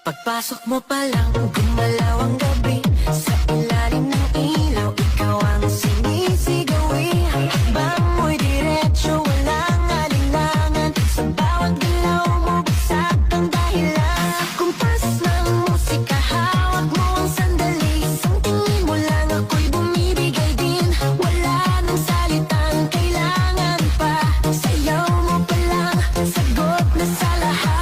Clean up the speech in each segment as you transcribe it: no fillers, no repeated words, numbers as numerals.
Pagpasok mo pa lang, gumalaw ang gabi. Sa ilalim ng ilaw, ikaw ang sinisigawi. Hakbang mo'y diretsyo, walang alinlangan. Sa bawat galaw mo, bagsak ang dahilan. Kumpas ng musika, hawak mo ang sandali. Isang tingin mo lang, ako'y bumibigay din. Wala nang salitang kailangan pa. Sayaw mo pa lang, sagot na sa lahat.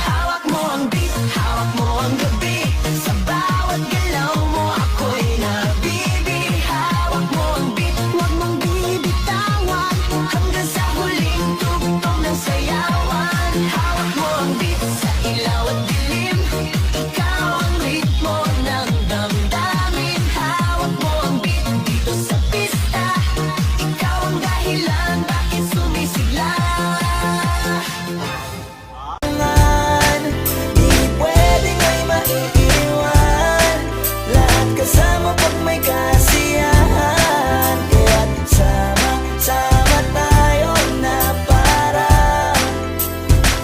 Hawak mo ang beat, hawak mo ang gabi. Sa bawat galaw mo, ako'y nabibi. Hawak mo ang beat, huwag mong bibitawan. Hanggang sa huling tugtog ng sayawan. Hawak mo ang beat, sa ilaw at dilim. Ikaw ang ritmo ng damdamin. Hawak mo ang beat, dito sa pista. Ikaw ang dahilan, bakit sumisigla. Di pwedeng ay maiiwan. Lahat kasama pag may kasiyahan. Kaya't sama-sama tayo na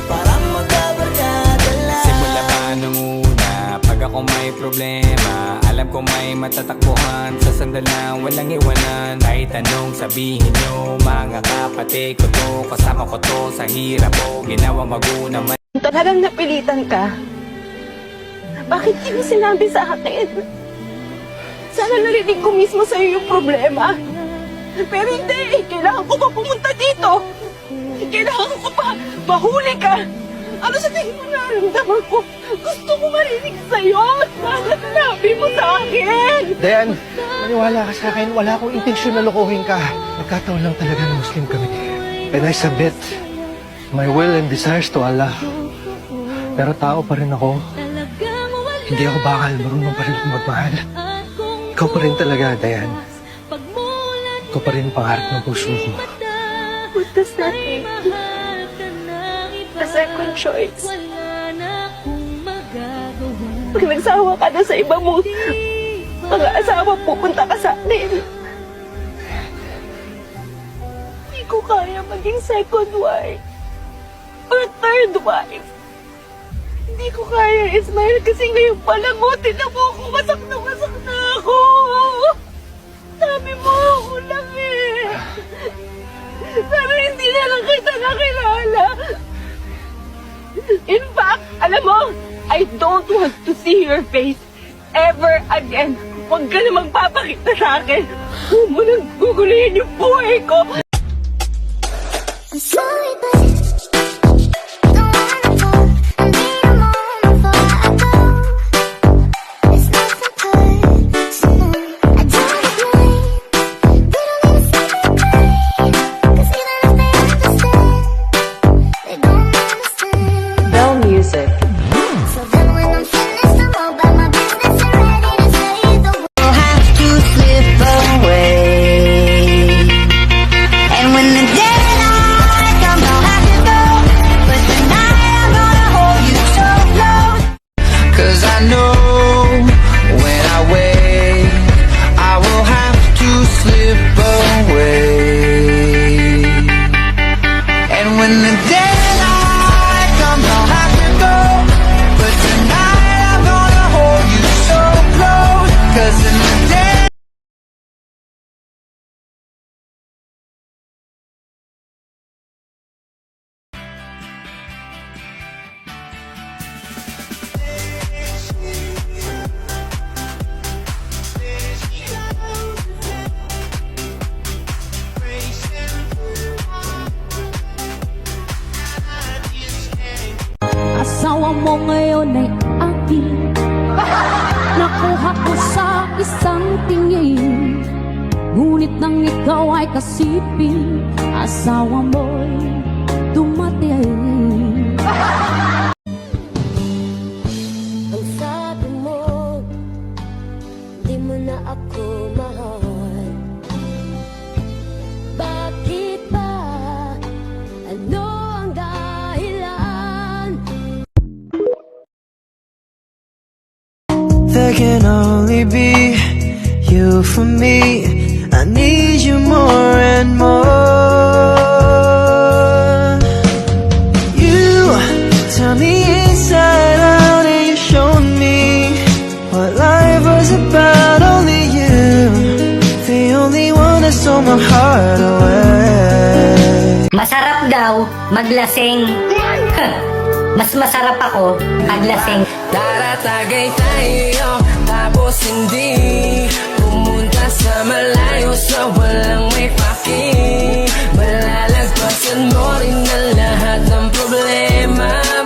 parang magkabarkada lang. Simula pa nung una, pag ako may problema, alam ko may matatakbuhan. Sa sandalang walang iwanan. Kahit anong sabihin nyo, mga kapatid ko to. Kasama ko to sa hirap ko, ginawa maguna man. Talagang napilitan ka. Bakit di mo sinabi sa akin? Sana narinig ko mismo sa'yo yung problema. Pero hindi, kailangan ko pa pumunta dito. Kailangan ko pa mahuli ka. Ano sa tingin mo nararamdaman ko? Gusto ko marinig sa'yo. Sana sinabi mo sa akin. Dayan, maniwala ka sa akin. Wala akong intensyon na lokohin ka. Nagkataon lang talaga na Muslim kami. And I submit my will and desires to Allah. Pero tao pa rin ako. Hindi ako bakal, marunong pa rin akong magmahal. Ikaw pa rin talaga, Dayan. Ikaw pa rin ang pangarap ng puso ko. What does that mean? A second choice. Pag nagsawa ka na sa iba mo, mga asawa, pupunta ka sa akin. Hindi ko kaya maging second wife or third wife. Hindi ko kaya, Ismael, kasi ngayon palangutin na mo ako. Masak na ako. Sabi mo ako lang eh. Sana hindi na lang kita nakilala. In fact, alam mo, I don't want to see your face ever again. Huwag ka na magpapakita sa akin. Huwag mo nang guguluhin yung buhay ko. I'm sorry, but don't wanna go. I need a moment before I go. It's nothing personal. I don't blame. We don't need to say goodbye. 'Cause even if they understand, they don't understand. Bell Music. So then when I'm finished, I'm all about my business and ready to say the word. You'll have to slip away. And when the daylight comes, I'll have to go. But tonight I'm gonna hold you so close. 'Cause I know when I wait, I will have to slip away. And when the daylight comes, I'll have to go. But tonight I'm gonna hold you so close. 'Cause in the day Asawa mo ngayon ay akin. Nakuha ko sa isang tingin. Ngunit nang ikaw ay kasipin, asawa mo'y dumating. Ang sabi mo, di mo na ako mahal. Bakit ba? Ano ang dahilan? there can only be you for me. I need you more and more. You turn me inside out. stole my heart away. Masarap daw maglasing. Mas masarap ako maglasing. Tara tagay tayo, tapos hindi pumunta sa malayo sa walang may paki. Malalagpasan mo rin ang lahat ng problema.